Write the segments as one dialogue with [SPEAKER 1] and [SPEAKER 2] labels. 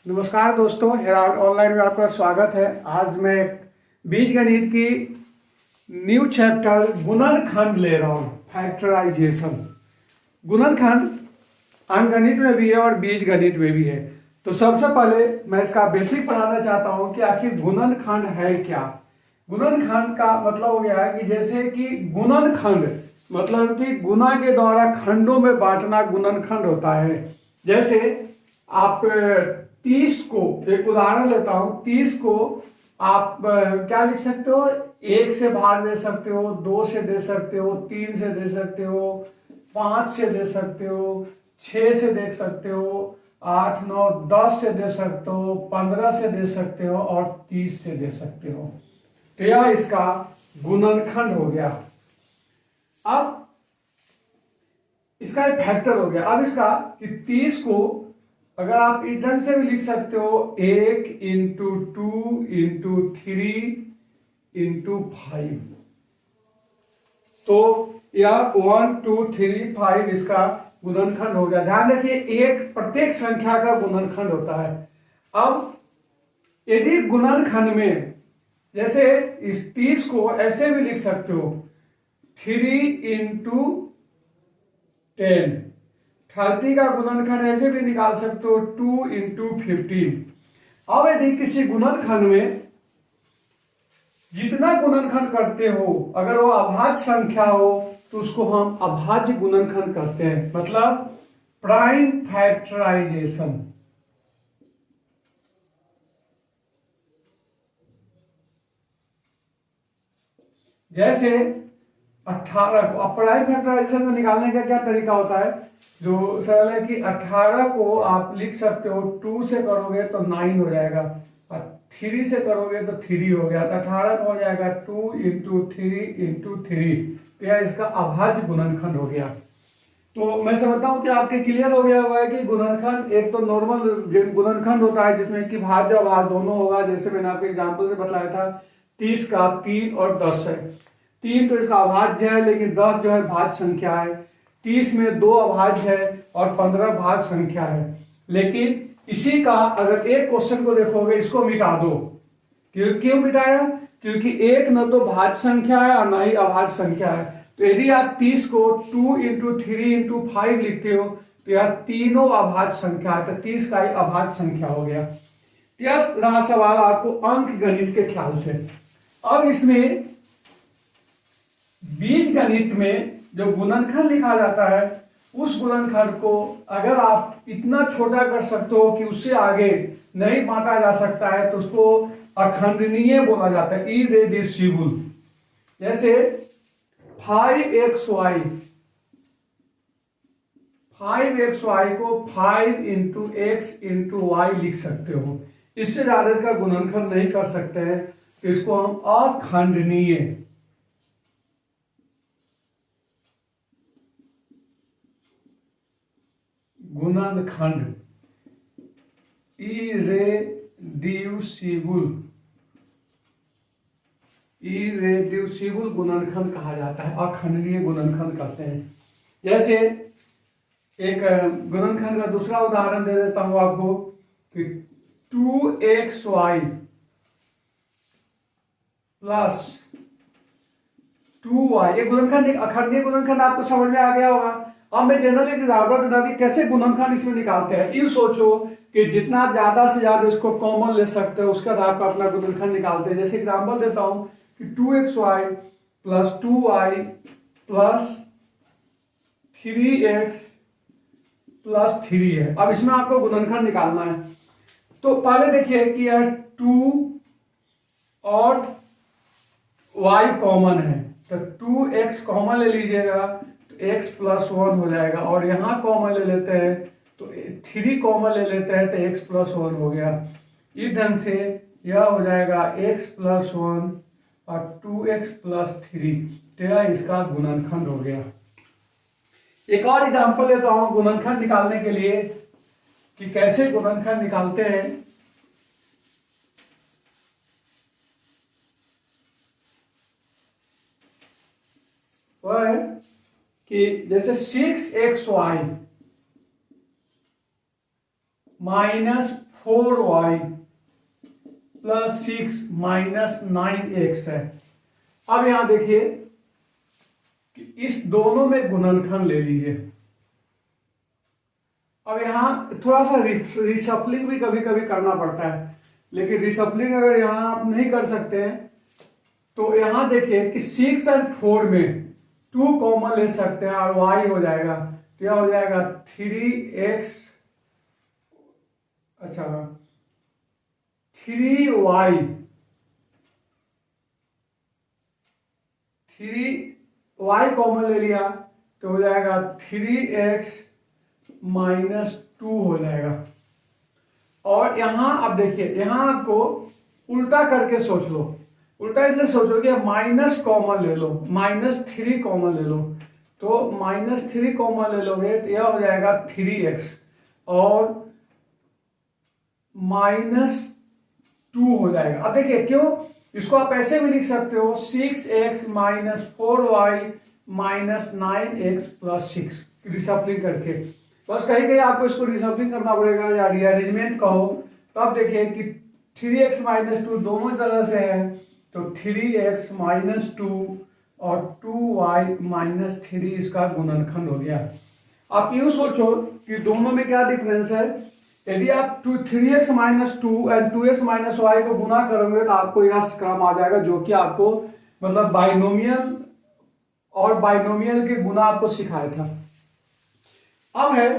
[SPEAKER 1] नमस्कार दोस्तों, Herald online में आपका स्वागत है। आज मैं बीजगणित की न्यू चैप्टर गुणनखंड ले रहा हूँ। फैक्टराइजेशन गुणनखंड अंकगणित में भी है और बीजगणित में भी है। तो सबसे पहले मैं इसका बेसिक पढ़ाना चाहता हूँ कि आखिर गुणनखंड है क्या। गुणनखंड का मतलब हो गया है कि जैसे कि गुणनखंड मतलब कि गुणा के द्वारा खंडों में बांटना गुणनखंड होता है। जैसे आप 30 को, एक उदाहरण लेता हूं, 30 को आप क्या लिख सकते हो, 1 से भाग दे सकते हो, 2 से दे सकते हो, 3 से दे सकते हो, 5 से दे सकते हो, 6 से दे सकते हो, 8, 9, 10 से दे सकते हो, 15 से दे सकते हो और 30 से दे सकते हो। तो यह इसका गुणनखंड हो गया। अब इसका एक फैक्टर हो गया। अब इसका कि 30 को अगर आप इस ढंग से भी लिख सकते हो, 1 इंटू 2 इंटू 3 इंटू 5, तो यह 1 2 3 5 इसका गुणनखंड हो गया। ध्यान रखिए, एक प्रत्येक संख्या का गुणनखंड होता है। अब यदि गुणनखंड में जैसे इस 30 को ऐसे भी लिख सकते हो, 3 इंटू 10, 30 का गुणनखंड ऐसे भी निकाल सकते हो, 2 इंटू 15। अब यदि किसी गुणनखंड में जितना गुणनखंड करते हो, अगर वो अभाज्य संख्या हो तो उसको हम अभाज्य गुणनखंड कहते हैं, मतलब प्राइम फैक्टराइजेशन। जैसे 18 को अब प्राइम फैक्टराइजेशन में निकालने का क्या तरीका होता है, जो सरल है कि 18 को आप लिख सकते हो, 2 से करोगे तो 9 हो जाएगा और 3 से करोगे तो 3 हो गया। तो 18 का हो जाएगा 2 इंटू 3 इंटू 3। तो यह इसका अभाज्य गुणनखंड हो गया। तो मैं समझता हूँ कि आपके क्लियर हो गया हुआ है कि गुणनखंड एक तो नॉर्मल गुणनखंड होता है जिसमें कि भाज्य अभाज्य दोनों होगा। जैसे मैंने आपको एग्जाम्पल से बताया था, 30 का 3 और 10 है। 3 तो इसका अभाज्य है, लेकिन 10 जो है भाज्य संख्या है। 30 में 2 अभाज्य है और 15 भाज्य संख्या है। लेकिन इसी का अगर एक क्वेश्चन को देखोगे, इसको मिटा दो। क्यों मिटाया? क्योंकि एक न तो भाज्य संख्या है और न ही अभाज्य संख्या है। तो यदि आप 30 को 2 इंटू 3 इंटू 5 लिखते हो तो यह तीनों अभाज्य संख्या है। तो 30 का ही अभाज्य संख्या हो गया। यह रहा सवाल आपको अंक गणित के ख्याल से। अब इसमें बीज गणित में जो गुणनखंड लिखा जाता है, उस गुणनखंड को अगर आप इतना छोटा कर सकते हो कि उससे आगे नहीं बांटा जा सकता है तो उसको अखंडनीय बोला जाता है, इरेड्यूसिबल। जैसे 5xy, 5xy को 5 इंटू एक्स इंटू वाई लिख सकते हो। इससे ज्यादा इसका गुणनखंड नहीं कर सकते हैं, तो इसको हम अखंडनीय गुणनखंड, इरेड्यूसिबल गुणनखंड कहा जाता है, अखंडनीय गुणनखंड कहते हैं। जैसे एक गुणनखंड का दूसरा उदाहरण दे देता हूं आपको कि 2xy प्लस 2y, ये गुणनखंड, अखंडनीय गुणनखंड आपको समझ में आ गया होगा। अब मैं जनरल एक एग्जाम्पल देता हूं कि कैसे गुणनखंड इसमें निकालते हैं। यूं सोचो कि जितना ज्यादा से ज्यादा इसको कॉमन ले सकते हो, उसके बाद आप अपना गुणनखंड निकालते हैं। जैसे एग्जाम्पल देता हूं कि 2xy plus 2y plus 3x plus 3 है। अब इसमें आपको गुणनखंड निकालना है। तो पहले देखिए कि यह 2 और y कॉमन है, तो 2x कॉमन ले लीजिएगा तो x प्लस 1 हो जाएगा, और यहां कॉमन ले लेते हैं तो 3 कॉमन ले लेते हैं तो x प्लस 1 हो गया। इस ढंग से यह हो जाएगा x प्लस 1 और 2x प्लस 3। तो यह इसका गुणनखंड हो गया। एक और एग्जांपल लेता हूं गुणनखंड निकालने के लिए कि कैसे गुणनखंड निकालते हैं। वह है कि जैसे 6xy minus 4y plus 6 minus 9x है। अब यहां देखिए कि इस दोनों में गुणनखंड ले लीजिए। अब यहां थोड़ा सा रिसप्लिंग भी कभी कभी करना पड़ता है, लेकिन रिसप्लिंग अगर यहां आप नहीं कर सकते हैं तो यहां देखिए कि 6 और 4 में 2 कॉमन ले सकते हैं और y हो जाएगा, तो यह हो जाएगा 3x, अच्छा 3y, 3y कॉमन ले लिया तो हो जाएगा 3x माइनस 2 हो जाएगा। और यहां अब देखिए, यहां आपको उल्टा करके सोच लो, उल्टा इसलिए सोचो कि माइनस कॉमन ले लो, -3 कॉमन ले लो, तो -3 कॉमन ले लोगे तो यह हो जाएगा 3x और -2 हो जाएगा। अब देखिए क्यों, इसको आप ऐसे भी लिख सकते हो 6x minus 4y minus 9x plus 6 रिसप्लिंग करके। बस कहीं कहीं आपको इसको रिसप्लिंग करना पड़ेगा या रीअरेंजमेंट कहो, तो आप देखिए कि 3x माइनस 2 दोनों तरह से है, तो 3x माइनस 2 और 2y माइनस 3 इसका गुणनखंड हो गया। आप यूं सोचो कि दोनों में क्या डिफरेंस है। यदि आप 3x minus 2 and 2x minus Y को गुना करोगे तो आपको यह क्रम आ जाएगा, जो कि आपको मतलब बाइनोमियल और बाइनोमियल के गुना आपको सिखाया था। अब है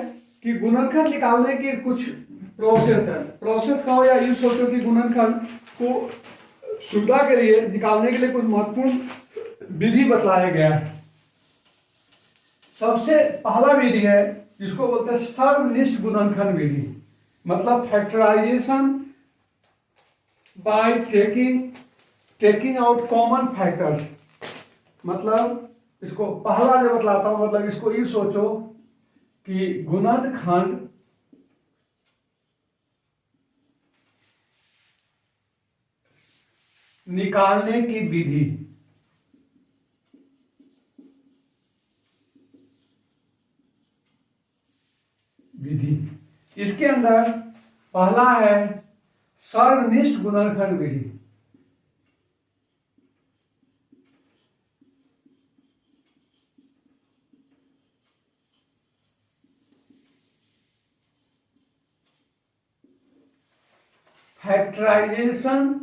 [SPEAKER 1] कि गुणनखंड निकालने की कुछ प्रोसेस है। प्रोसेस का हो या यूं सोचो कि गुणनखंड को सुविधा के लिए निकालने के लिए कुछ महत्वपूर्ण विधि बतलाया गया है। सबसे पहला विधि है जिसको बोलते हैं सर्वनिष्ठ गुणनखंड विधि, मतलब factorisation by taking out common factors. मतलब इसको पहला जो बतलाता हूं, मतलब इसको ये सोचो कि गुणनखंड निकालने की विधि इसके अंदर पहला है सर्वनिष्ठ गुणनखंड विधि। Factorization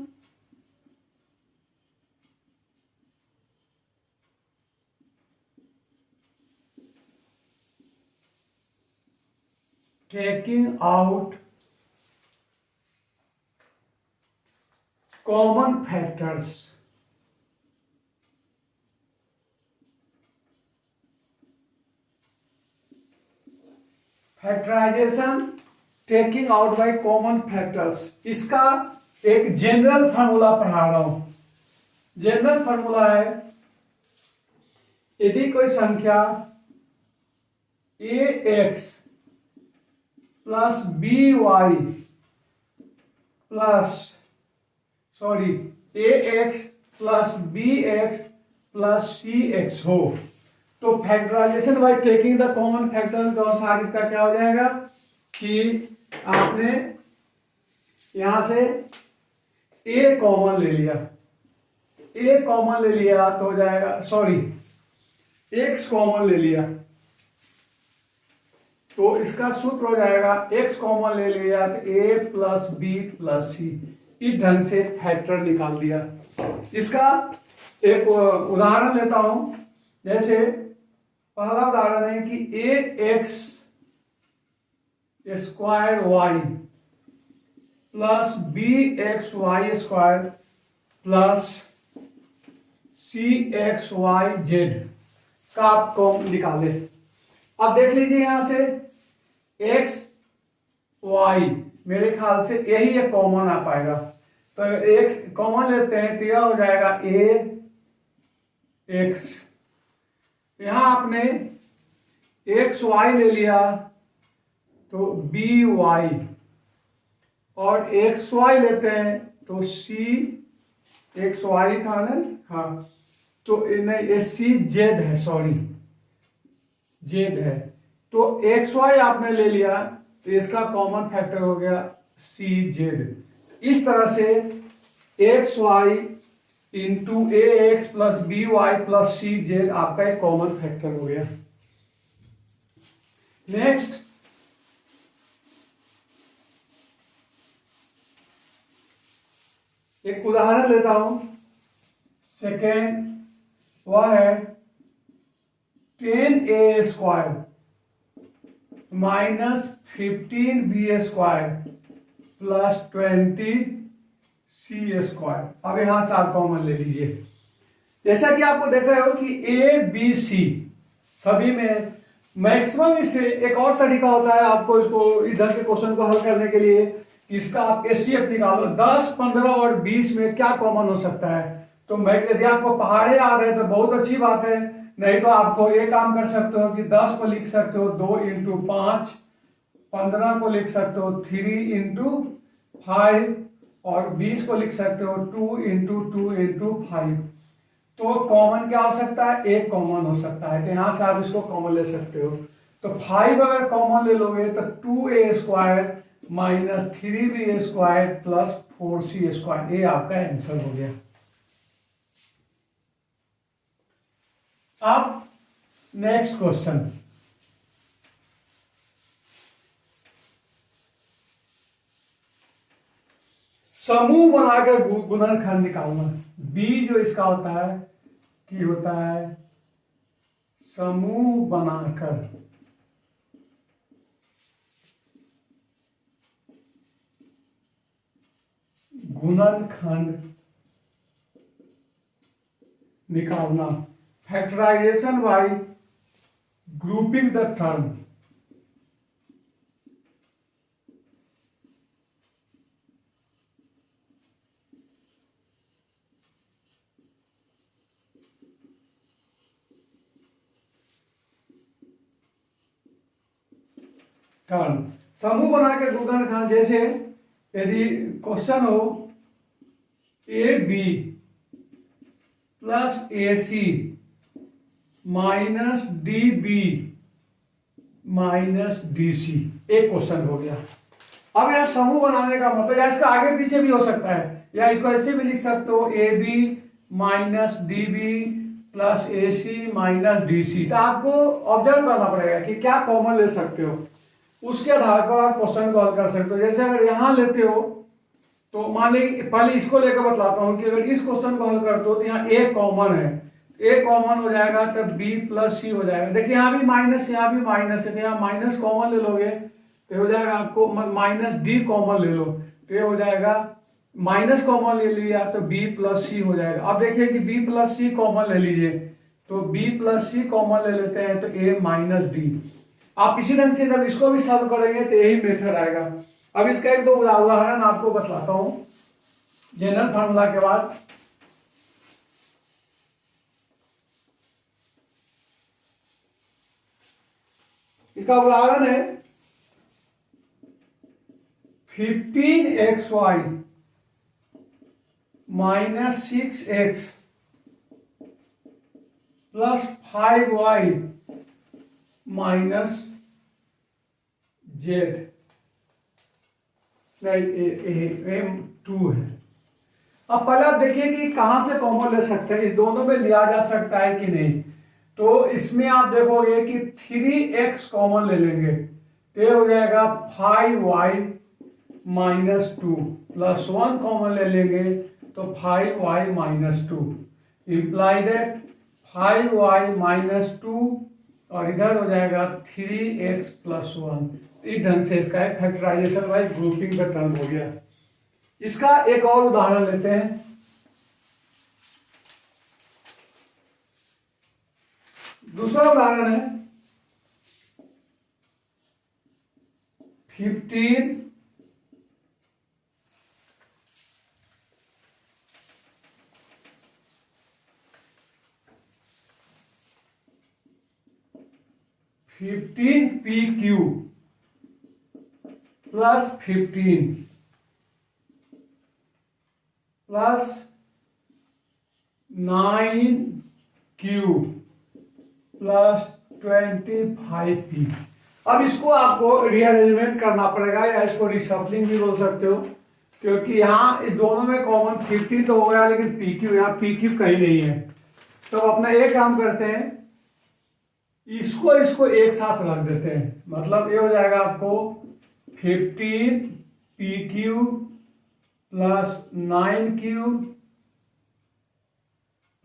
[SPEAKER 1] taking out common factors। Factorization taking out by common factors, इसका एक जनरल फार्मूला पढ़ा रहा हूं। जनरल फार्मूला है, यदि कोई संख्या ax plus by plus ax plus bx plus cx हो, तो factorisation by taking the common factor के अनुसार इसका क्या हो जाएगा कि आपने यहां से a कॉमन ले लिया, तो हो जाएगा x कॉमन ले लिया, तो इसका सूत्र हो जाएगा x कॉमन ले लिया तो a plus b plus c। इस ढंग से फैक्टर निकाल दिया। इसका एक उदाहरण लेता हूं, जैसे पहला उदाहरण है कि ax square y plus bxy square plus cxyz का आपको निकाले। अब देख लीजिए यहां से x y मेरे ख्याल से यही एक कॉमन आ पाएगा, तो x कॉमन लेते हैं तो यह हो जाएगा ax। यहां आपने x y ले लिया तो by, और x y लेते हैं तो c x y था ना, हाँ तो नहीं c z है, z है, तो x y आपने ले लिया तो इसका कॉमन फैक्टर हो गया सी जेड। इस तरह से X Y into A X plus B Y plus C Z आपका एक कॉमन फैक्टर हो गया। नेक्स्ट एक उदाहरण लेता हूं, सेकेंड वह है 10a² minus 15b² plus 20c²। अब यहां से आप कॉमन ले लीजिए। जैसा कि आपको देख रहे हो कि ए बी सी सभी में मैक्सिमम, इससे एक और तरीका होता है आपको इसको इधर के क्वेश्चन को हल करने के लिए, इसका आप एचसीएफ निकालो 10, 15 और 20 में क्या कॉमन हो सकता है। तो मैं यदि आपको पहाड़े याद है तो बहुत अच्छी बात है, नहीं तो आपको ये काम कर सकते हो कि 10 को लिख सकते हो 2 इंटू 5, 15 को लिख सकते हो 3 इंटू 5 और 20 को लिख सकते हो 2 इंटू 2 इंटू 5। तो कॉमन क्या हो सकता है, एक कॉमन हो सकता है, तो यहां से आप इसको कॉमन ले सकते हो। तो 5 अगर कॉमन ले लोगे तो 2a² minus 3b² plus 4c², ये आपका आंसर हो गया। अब नेक्स्ट क्वेश्चन, समूह बनाकर गुणनखंड निकालना। बी जो इसका होता है कि होता है समूह बनाकर गुणनखंड निकालना, factorisation by grouping the term. Term समूह बना के गुणनखंड, जैसे यदि क्वेश्चन हो a b plus a c minus d b minus d c, एक क्वेश्चन हो गया। अब यहां समूह बनाने का मतलब, या इसका आगे पीछे भी हो सकता है, या इसको ऐसे भी लिख सकते हो a b minus d b plus a c minus d c. तो आपको ऑब्जर्व करना पड़ेगा कि क्या कॉमन ले सकते हो, उसके आधार पर आप क्वेश्चन को हल कर सकते हो। जैसे अगर यहां लेते हो तो मान लीजिए, पहले इसको लेकर बतलाता हूं कि अगर इस क्वेश्चन को हल करते हो तो यहाँ ए कॉमन है, ए कॉमन हो जाएगा तब बी प्लस सी हो जाएगा। देखिए यहाँ भी माइनस, यहाँ भी माइनस है, तो यहाँ माइनस कॉमन ले लोगे तो हो जाएगा आपको माइनस डी कॉमन ले लो तो ये हो जाएगा, माइनस कॉमन ले लिया तो बी प्लस सी हो जाएगा। अब देखिए कि बी प्लस सी कॉमन ले लीजिए, तो बी प्लस सी कॉमन ले लेते हैं तो ए माइनस डी। आप इसी ढंग से जब इसको भी सॉल्व करेंगे तो यही मेथड आएगा। अब इसका एक दो उदाहरण आपको बतलाता हूं जनरल फार्मूला के बाद। इसका उदाहरण है 15xy minus 6x plus 5y minus Z, M2 है। अब पहले आप देखिए कि कहां से कॉमन ले सकते हैं, इस दोनों में लिया जा सकता है कि नहीं। तो इसमें आप देखोगे कि 3x कॉमन ले लेंगे तो हो जाएगा 5y माइनस 2 प्लस 1 कॉमन ले लेंगे तो 5y माइनस 2, इंप्लाइड है 5y माइनस 2 और इधर हो जाएगा 3x प्लस 1। इस ढंग से इसका एक फैक्टराइजेशन बाय ग्रुपिंग का टर्म हो गया। इसका एक और उदाहरण लेते हैं। दूसरा उदाहरण है 15 15pq plus 15 plus 9q plus 25p। अब इसको आपको रीअरेंजमेंट करना पड़ेगा, या इसको रिशफलिंग भी बोल सकते हो, क्योंकि यहाँ इस दोनों में कॉमन 50 तो हो गया, लेकिन पी क्यू, यहाँ पी क्यू कहीं नहीं है। तो अपना एक काम करते हैं, इसको एक साथ रख देते हैं। मतलब ये हो जाएगा आपको 15 P Q plus 9 Q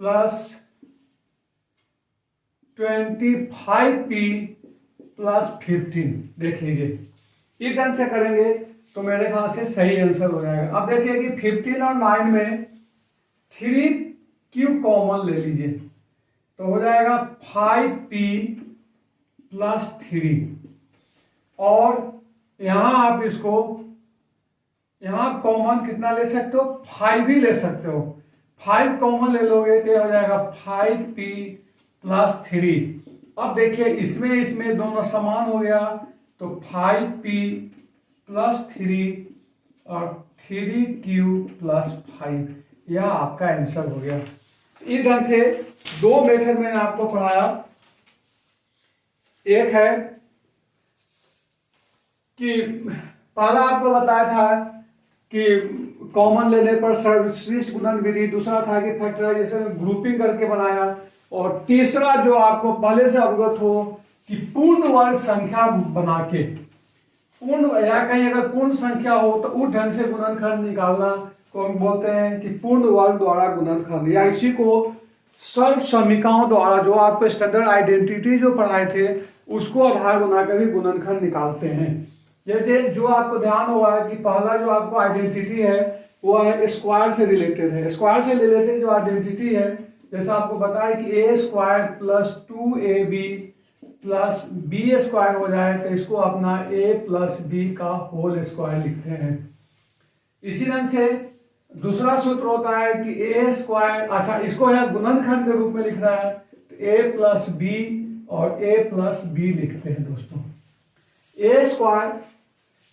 [SPEAKER 1] plus 25 P plus 15। देख लीजिए, इस ढंग से करेंगे तो मेरे ख्याल से सही आंसर हो जाएगा। अब देखिए कि 15 और 9 में 3 क्यू कॉमन ले लीजिए, तो हो जाएगा 5p प्लस 3। और यहां आप इसको, यहां कॉमन कितना ले सकते हो, 5 ही ले सकते हो। 5 कॉमन ले लोगे तो हो जाएगा 5p प्लस 3। अब देखिए इसमें दोनों समान हो गया, तो 5p प्लस 3 और 3q प्लस 5, यह आपका आंसर हो गया। इस ढंग से दो मेथड मैंने आपको पढ़ाया। एक है कि पहला आपको बताया था कि कॉमन लेने पर सर्वश्रेष्ठ गुणन विधि, दूसरा था कि फैक्टराइजेशन ग्रुपिंग करके बनाया, और तीसरा जो आपको पहले से अवगत हो कि पूर्ण वर्ग संख्या बना के, पूर्ण या कहीं अगर पूर्ण संख्या हो तो उस ढंग से गुणनखंड निकालना को हम बोलते हैं कि पूर्ण वर्ग द्वारा गुणनखंड, या इसी को सर्व समीकरणों द्वारा, जो आपको स्टैंडर्ड आइडेंटिटी जो पढ़ाए थे उसको आधार बनाकर भी गुणनखंड निकालते हैं। जैसे जो आपको ध्यान हुआ है कि पहला जो आपको आइडेंटिटी है वो है स्क्वायर से रिलेटेड है। स्क्वायर से रिलेटेड जो आइडेंटिटी है, जैसा आपको बताया कि a square plus 2ab plus b square हो जाए, तो इसको अपना a प्लस बी का होल स्क्वायर लिखते हैं। इसी रंग से दूसरा सूत्र होता है कि ए स्क्वायर, अच्छा इसको यहाँ गुणनखंड के रूप में लिख रहा है, तो a प्लस बी और a प्लस बी लिखते हैं दोस्तों। A square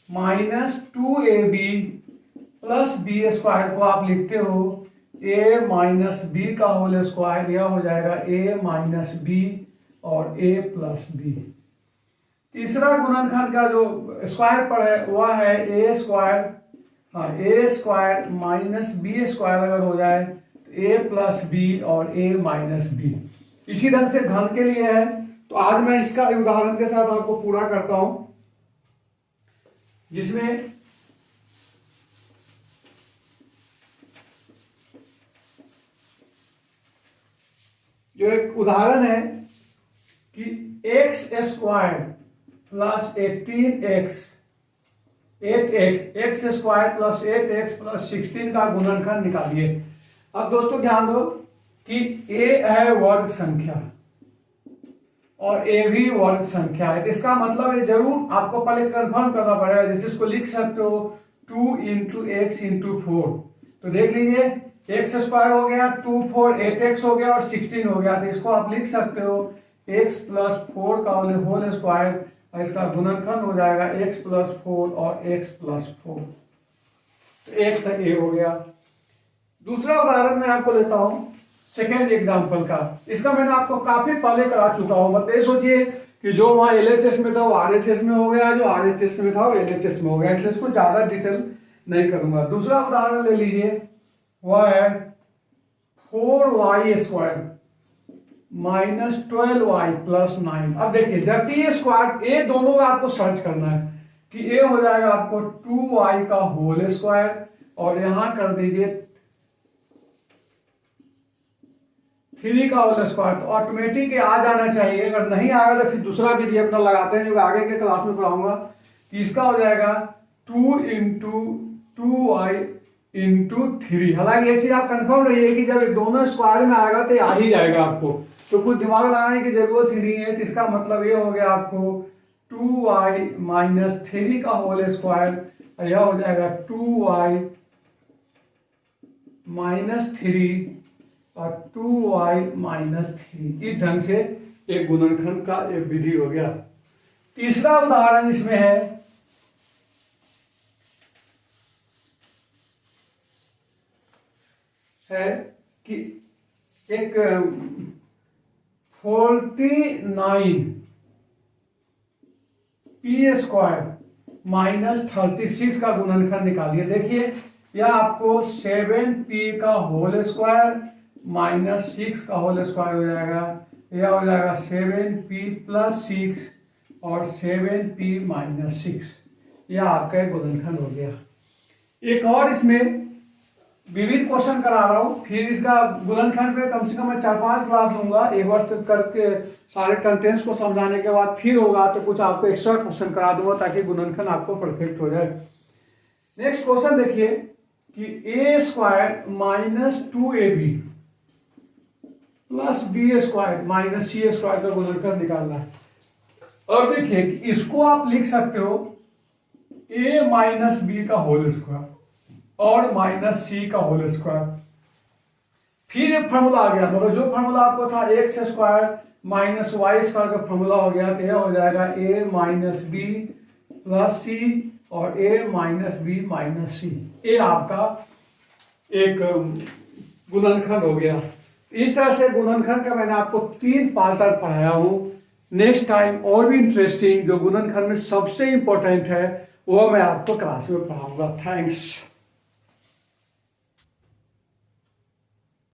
[SPEAKER 1] minus 2ab plus b square को आप लिखते हो a माइनस बी का होल स्क्वायर, यह हो जाएगा a माइनस बी और a प्लस बी। तीसरा गुणनखंड का जो स्क्वायर पर है वह है ए स्क्वायर, हाँ ए स्क्वायर माइनस बी स्क्वायर अगर हो जाए तो a प्लस बी और a माइनस बी। इसी ढंग से घन के लिए है, तो आज मैं इसका उदाहरण के साथ आपको पूरा करता हूं, जिसमें जो एक उदाहरण है कि x square plus 8x x square plus 8x plus 16 का गुणनखंड निकालिए। अब दोस्तों ध्यान दो कि a है वर्ग संख्या और a भी वर्ग संख्या है, तो इसका मतलब है जरूर आपको पहले कंफर्म करना पड़ेगा। जैसे इसको लिख सकते हो 2 इंटू एक्स इंटू 4, तो देख लीजिए एक्स स्क्वायर हो गया, 2 4 8x हो गया और 16 हो गया, तो इसको आप लिख सकते हो x प्लस 4 का होल स्क्वायर, और इसका गुणनखंड हो जाएगा x प्लस 4 और x प्लस 4, तो एक तक ये हो गया। दूसरा उदाहरण मैं आपको लेता हूं सेकेंड एग्जाम्पल का। इसका मैंने आपको काफी पहले करा चुका हूं, मतलब ये सोचिए कि जो वहां LHS में था वो RHS में हो गया, जो RHS में था वो LHS में हो गया, इसलिए इसको ज्यादा डिटेल नहीं करूंगा। दूसरा उदाहरण ले लीजिए, वह है 4y square minus 12y plus 9। अब देखिए जब ये स्क्वायर, ये दोनों का आपको सर्च करना है कि ये हो जाएगा आपको 2y का होल स्क्वायर, और यहां कर दीजिए 3 का होल स्क्वायर, तो ऑटोमेटिक आ जाना चाहिए। अगर नहीं आएगा तो फिर दूसरा विधि अपना लगाते हैं जो आगे के क्लास में पढ़ाऊंगा, कि इसका हो जाएगा 2 इंटू 2y इंटू 3। हालांकि एक चीज आप कंफर्म रहिए कि जब दोनों स्क्वायर में आएगा तो आ ही जाएगा आपको, तो कुछ दिमाग लगाने की जरूरत ही नहीं है। तो इसका मतलब ये हो गया आपको 2y माइनस 3 का होल स्क्वायर, यह हो जाएगा 2y माइनस 3 और 2y माइनस 3। इस ढंग से एक गुणनखंड का एक विधि हो गया। तीसरा उदाहरण इसमें है कि एक 49 पी स्क्वायर माइनस 36 का गुणनखंड निकालिए। देखिए यह आपको 7p का होल स्क्वायर माइनस 6 का होल स्क्वायर हो जाएगा। यह हो जाएगा 7p प्लस 6 और 7p माइनस 6। यह आपका एक गुणनखंड हो गया। एक और इसमें विविध क्वेश्चन करा रहा हूं, फिर इसका गुणनखंड पे कम से कम मैं 4-5 क्लास लूंगा। एक बार करके सारे कंटेंट्स को समझाने के बाद फिर होगा तो कुछ आपको एक्स्ट्रा क्वेश्चन करा दूंगा ताकि गुणनखंड आपको परफेक्ट हो जाए। नेक्स्ट क्वेश्चन देखिए कि a square minus 2ab plus b square minus c square का गुणनखंड निकालना है। और देखिए इसको आप लिख सकते हो ए माइनस बी का होल स्क्वायर और माइनस सी का होल स्क्वायर। फिर एक फॉर्मूला आ गया, मतलब जो फॉर्मूला आपको था x square minus y square का फॉर्मूला हो गया, तो यह हो जाएगा a minus b plus c और a minus b minus c. ये आपका एक गुणनखंड हो गया। इस तरह से गुणनखंड का मैंने आपको 3 पार्ट तक पढ़ाया हूं। नेक्स्ट टाइम और भी इंटरेस्टिंग जो गुणनखंड में सबसे इंपॉर्टेंट है वो मैं आपको क्लास में पढ़ाऊंगा। थैंक्स।